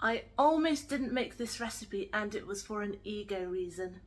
I almost didn't make this recipe, and it was for an ego reason.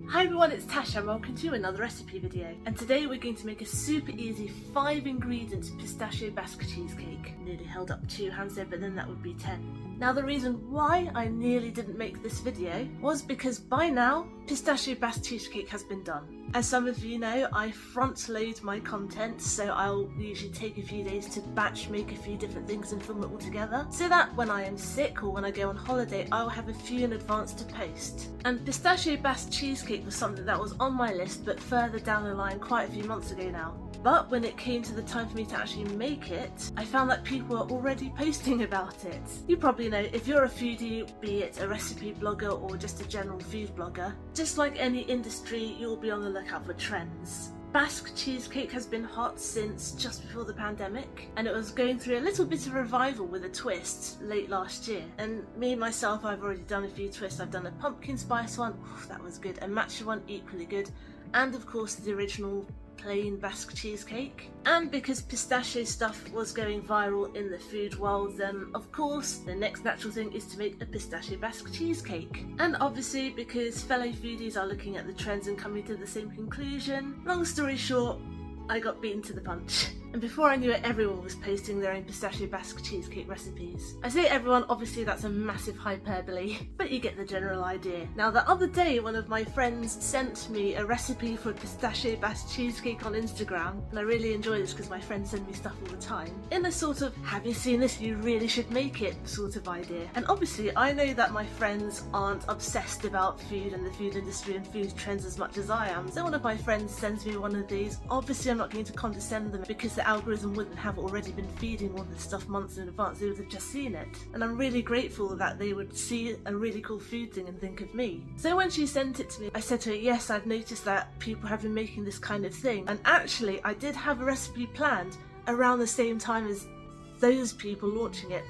Hi everyone, it's Tash and welcome to another recipe video. And today we're going to make a super easy 5 ingredients pistachio Basque cheesecake. Nearly held up 2 hands there, but then that would be 10. Now the reason why I nearly didn't make this video was because by now pistachio Basque cheesecake has been done. As some of you know, I front load my content, so I'll usually take a few days to batch make a few different things and film it all together, so that when I am sick or when I go on holiday, I'll have a few in advance to post. And pistachio Basque cheesecake was something that was on my list, but further down the line quite a few months ago now. But when it came to the time for me to actually make it, I found that people were already posting about it. You probably know, if you're a foodie, be it a recipe blogger or just a general food blogger, just like any industry, you'll be on the lookout for trends. Basque cheesecake has been hot since just before the pandemic, and it was going through a little bit of revival with a twist late last year. And me myself, I've already done a few twists. I've done a pumpkin spice one, oof, that was good, a matcha one, equally good, and of course the original plain Basque cheesecake. And because pistachio stuff was going viral in the food world, then of course the next natural thing is to make a pistachio Basque cheesecake. And obviously because fellow foodies are looking at the trends and coming to the same conclusion, long story short, I got beaten to the punch. And before I knew it, everyone was posting their own pistachio Basque cheesecake recipes. I say everyone, obviously that's a massive hyperbole, but you get the general idea. Now the other day, one of my friends sent me a recipe for pistachio Basque cheesecake on Instagram, and I really enjoy this because my friends send me stuff all the time, in a sort of, have you seen this, you really should make it sort of idea. And obviously I know that my friends aren't obsessed about food and the food industry and food trends as much as I am, so one of my friends sends me one of these. Obviously I'm not going to condescend them because the algorithm wouldn't have already been feeding all this stuff months in advance, they would have just seen it. And I'm really grateful that they would see a really cool food thing and think of me. So when she sent it to me, I said to her, yes, I've noticed that people have been making this kind of thing. And actually I did have a recipe planned around the same time as those people launching it.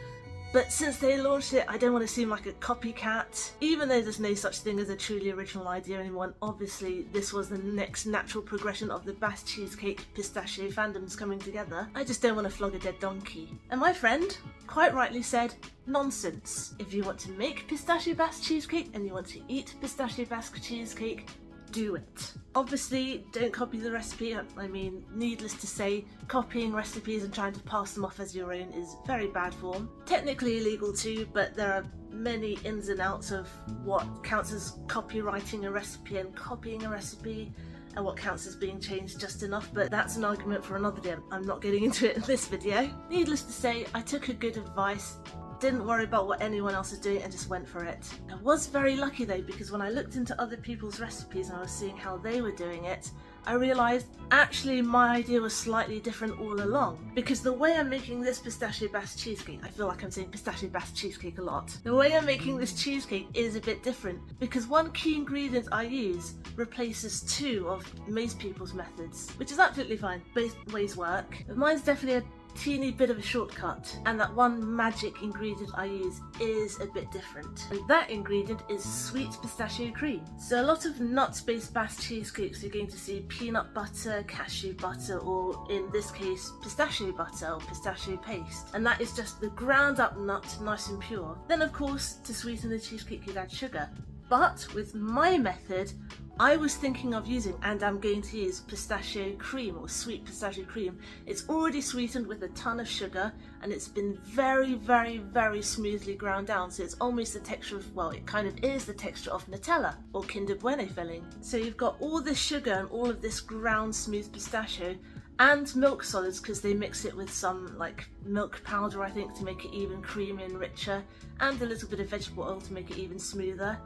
But since they launched it, I don't want to seem like a copycat. Even though there's no such thing as a truly original idea anymore, obviously this was the next natural progression of the Basque cheesecake pistachio fandoms coming together, I just don't want to flog a dead donkey. And my friend quite rightly said, nonsense. If you want to make pistachio Basque cheesecake and you want to eat pistachio Basque cheesecake, do it. Obviously, don't copy the recipe. I mean, needless to say, copying recipes and trying to pass them off as your own is very bad form. Technically illegal too, but there are many ins and outs of what counts as copywriting a recipe and copying a recipe, and what counts as being changed just enough, but that's an argument for another day. I'm not getting into it in this video. Needless to say, I took a good advice, didn't worry about what anyone else is doing and just went for it. I was very lucky though, because when I looked into other people's recipes and I was seeing how they were doing it, I realised actually my idea was slightly different all along. Because the way I'm making this pistachio Basque cheesecake, I feel like I'm saying pistachio Basque cheesecake a lot. The way I'm making this cheesecake is a bit different, because one key ingredient I use replaces 2 of most people's methods, which is absolutely fine. Both ways work, but mine's definitely a teeny bit of a shortcut, and that one magic ingredient I use is a bit different, and that ingredient is sweet pistachio cream. So a lot of nut-based Basque cheesecakes you're going to see peanut butter, cashew butter, or in this case pistachio butter or pistachio paste, and that is just the ground up nut, nice and pure. Then of course, to sweeten the cheesecake you'd add sugar, but with my method I was thinking of using, and I'm going to use, pistachio cream or sweet pistachio cream. It's already sweetened with a ton of sugar, and it's been very, very, very smoothly ground down, so it's almost the texture of, well, it kind of is the texture of Nutella or Kinder Bueno filling. So you've got all this sugar and all of this ground smooth pistachio, and milk solids because they mix it with some like milk powder, I think, to make it even creamier and richer, and a little bit of vegetable oil to make it even smoother.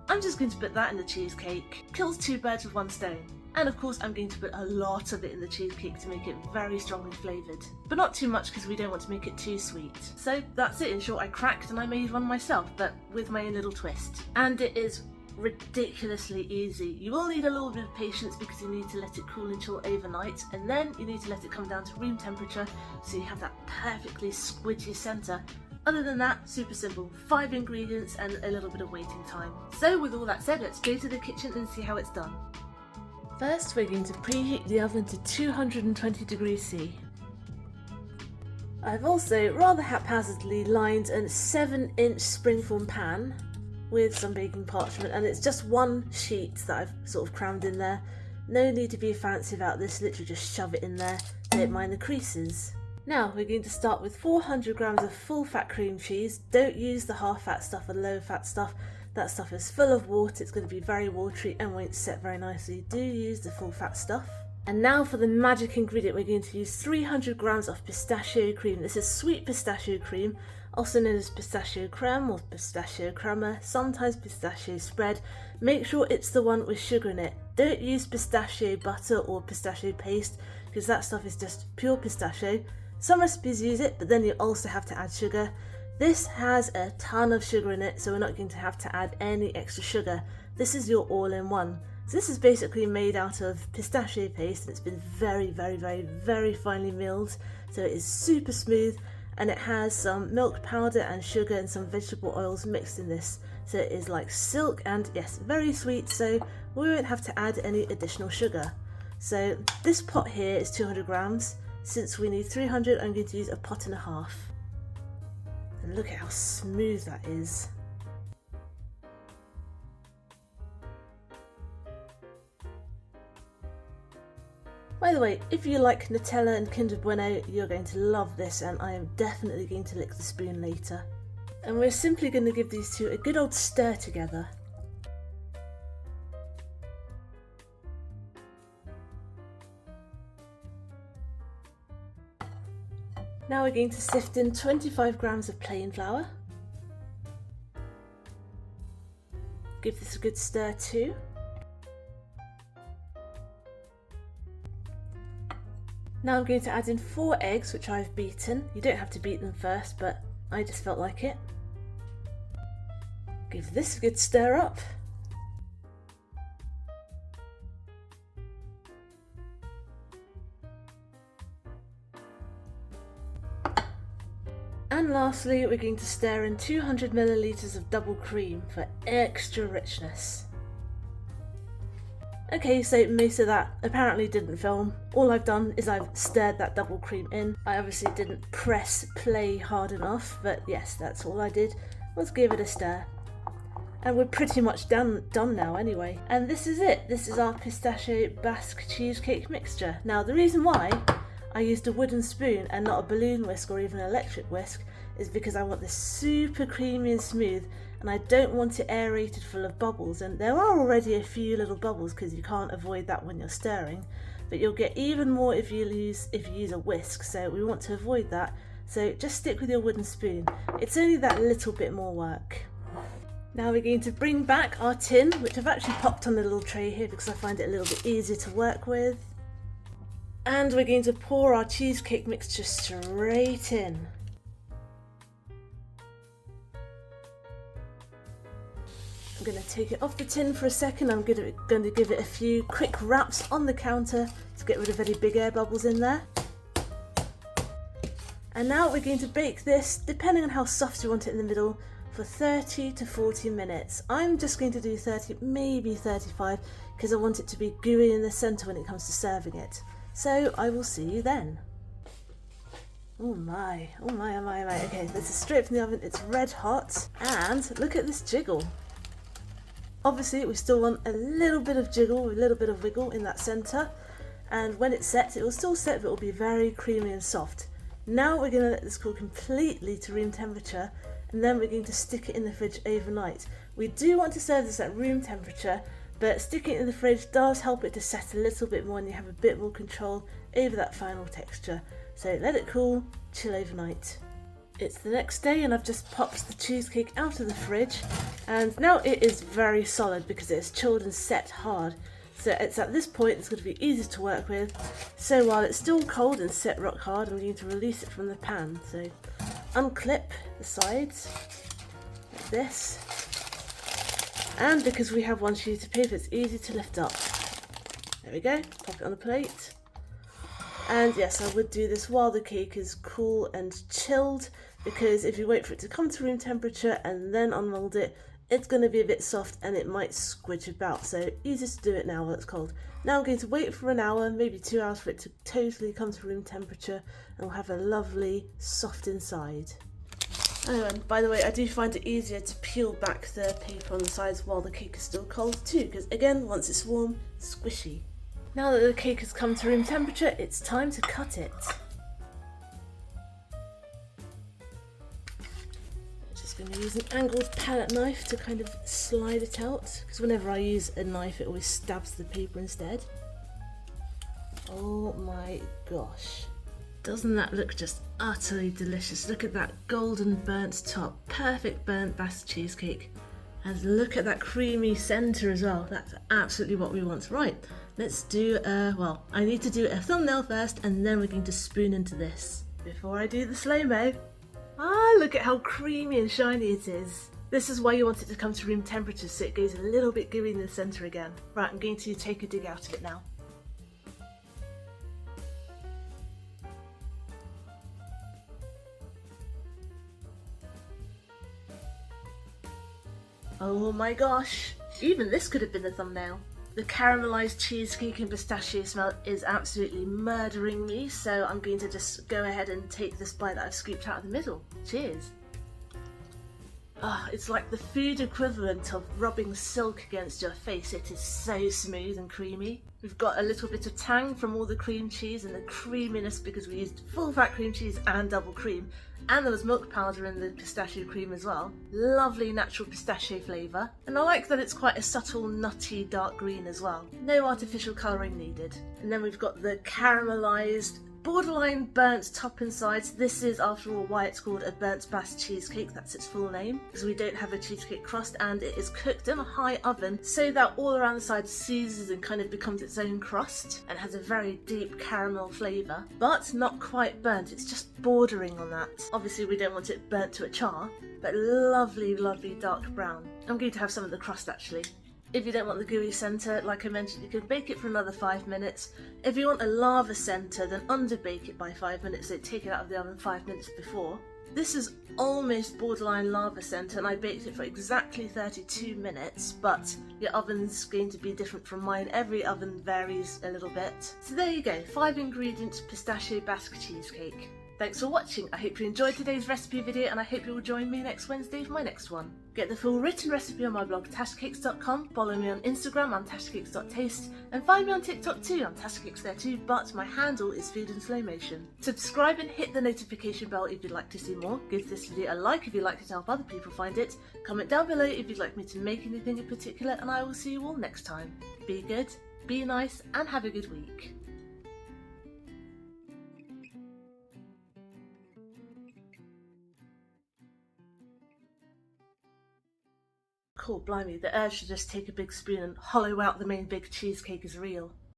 I'm just going to put that in the cheesecake. Kills 2 birds with 1 stone. And of course I'm going to put a lot of it in the cheesecake to make it very strongly flavoured. But not too much because we don't want to make it too sweet. So that's it. In short, I cracked and I made one myself, but with my own little twist. And it is ridiculously easy. You will need a little bit of patience because you need to let it cool and chill overnight, and then you need to let it come down to room temperature so you have that perfectly squidgy centre. Other than that, super simple. 5 ingredients and a little bit of waiting time. So with all that said, let's go to the kitchen and see how it's done. First, we're going to preheat the oven to 220 degrees C. I've also rather haphazardly lined a 7-inch springform pan with some baking parchment, and it's just one sheet that I've sort of crammed in there. No need to be fancy about this, literally just shove it in there, don't mind the creases. Now we're going to start with 400 grams of full fat cream cheese. Don't use the half fat stuff or low fat stuff. That stuff is full of water, it's going to be very watery and won't set very nicely. Do use the full fat stuff. And now for the magic ingredient, we're going to use 300 grams of pistachio cream. This is sweet pistachio cream, also known as pistachio creme or pistachio crema, sometimes pistachio spread. Make sure it's the one with sugar in it. Don't use pistachio butter or pistachio paste because that stuff is just pure pistachio. Some recipes use it, but then you also have to add sugar. This has a ton of sugar in it, so we're not going to have to add any extra sugar. This is your all-in-one. So this is basically made out of pistachio paste, and it's been very, very, very, very finely milled, so it is super smooth, and it has some milk powder and sugar and some vegetable oils mixed in this. So it is like silk and yes, very sweet, so we won't have to add any additional sugar. So this pot here is 200 grams. Since we need 300, I'm going to use a pot and a half. And look at how smooth that is. By the way, if you like Nutella and Kinder Bueno, you're going to love this, and I am definitely going to lick the spoon later. And we're simply going to give these two a good old stir together. Now we're going to sift in 25 grams of plain flour. Give this a good stir too. Now I'm going to add in 4 eggs, which I've beaten. You don't have to beat them first, but I just felt like it. Give this a good stir up. And lastly, we're going to stir in 200 millilitres of double cream for extra richness. Okay, so most of that apparently didn't film. All I've done is I've stirred that double cream in. I obviously didn't press play hard enough, but yes, that's all I did, was give it a stir. And we're pretty much done now anyway. And this is it. This is our Pistachio Basque Cheesecake mixture. Now the reason why I used a wooden spoon and not a balloon whisk or even an electric whisk is because I want this super creamy and smooth, and I don't want it aerated full of bubbles, and there are already a few little bubbles because you can't avoid that when you're stirring, but you'll get even more if you use a whisk, so we want to avoid that. So just stick with your wooden spoon. It's only that little bit more work. Now we're going to bring back our tin, which I've actually popped on the little tray here because I find it a little bit easier to work with. And we're going to pour our cheesecake mixture straight in. I'm going to take it off the tin for a second. I'm going to give it a few quick wraps on the counter to get rid of any big air bubbles in there. And now we're going to bake this, depending on how soft you want it in the middle, for 30 to 40 minutes. I'm just going to do 30, maybe 35, because I want it to be gooey in the centre when it comes to serving it. So I will see you then. Oh my, oh my, oh my, oh my. Okay, this is straight from the oven, it's red hot, and look at this jiggle. Obviously we still want a little bit of jiggle, a little bit of wiggle in that centre, and when it's set, it will still set, but it will be very creamy and soft. Now we're going to let this cool completely to room temperature, and then we're going to stick it in the fridge overnight. We do want to serve this at room temperature, but sticking it in the fridge does help it to set a little bit more and you have a bit more control over that final texture. So let it cool, chill overnight. It's the next day and I've just popped the cheesecake out of the fridge, and now it is very solid because it's chilled and set hard. So it's at this point it's going to be easy to work with. So while it's still cold and set rock hard, I'm going to release it from the pan. So unclip the sides like this. And because we have one sheet of paper, it's easy to lift up. There we go, pop it on the plate. And yes, I would do this while the cake is cool and chilled, because if you wait for it to come to room temperature and then unmold it, it's going to be a bit soft and it might squidge about, so easy to do it now while it's cold. Now I'm going to wait for an hour, maybe 2 hours for it to totally come to room temperature, and we'll have a lovely soft inside. Oh, and by the way, I do find it easier to peel back the paper on the sides while the cake is still cold too, because again, once it's warm, squishy. Now that the cake has come to room temperature, it's time to cut it. I'm going to use an angled palette knife to kind of slide it out, because whenever I use a knife it always stabs the paper instead. Oh my gosh. Doesn't that look just utterly delicious? Look at that golden burnt top, perfect burnt Basque cheesecake. And look at that creamy centre as well. That's absolutely what we want. Right, let's do well, I need to do a thumbnail first and then we're going to spoon into this. Before I do the slow-mo. Ah, look at how creamy and shiny it is. This is why you want it to come to room temperature, so it goes a little bit gooey in the centre again. Right, I'm going to take a dig out of it now. Oh my gosh, even this could have been the thumbnail. The caramelised cheesecake and pistachio smell is absolutely murdering me, so I'm going to just go ahead and take this bite that I've scooped out of the middle. Cheers! Ah, it's like the food equivalent of rubbing silk against your face. It is so smooth and creamy. We've got a little bit of tang from all the cream cheese and the creaminess because we used full fat cream cheese and double cream. And there was milk powder in the pistachio cream as well. Lovely natural pistachio flavour. And I like that it's quite a subtle nutty dark green as well. No artificial colouring needed. And then we've got the caramelised borderline burnt top and sides. This is after all why it's called a burnt Basque cheesecake, that's its full name, because we don't have a cheesecake crust and it is cooked in a high oven so that all around the sides seizes and kind of becomes its own crust and has a very deep caramel flavour, but not quite burnt, it's just bordering on that. Obviously we don't want it burnt to a char, but lovely dark brown. I'm going to have some of the crust actually. If you don't want the gooey centre, like I mentioned, you can bake it for another 5 minutes. If you want a lava centre, then underbake it by 5 minutes, so take it out of the oven 5 minutes before. This is almost borderline lava centre and I baked it for exactly 32 minutes, but your oven's going to be different from mine. Every oven varies a little bit. So there you go, 5 ingredient pistachio Basque cheesecake. Thanks for watching. I hope you enjoyed today's recipe video and I hope you will join me next Wednesday for my next one. Get the full written recipe on my blog tashcakes.com, follow me on Instagram on tashcakes.taste and find me on TikTok too, I'm tashcakes there too, but my handle is food in slow motion. Subscribe and hit the notification bell if you'd like to see more, give this video a like if you'd like it to help other people find it, comment down below if you'd like me to make anything in particular, and I will see you all next time. Be good, be nice and have a good week. Cool, blimey, the urge to just take a big spoon and hollow out the main big cheesecake is real.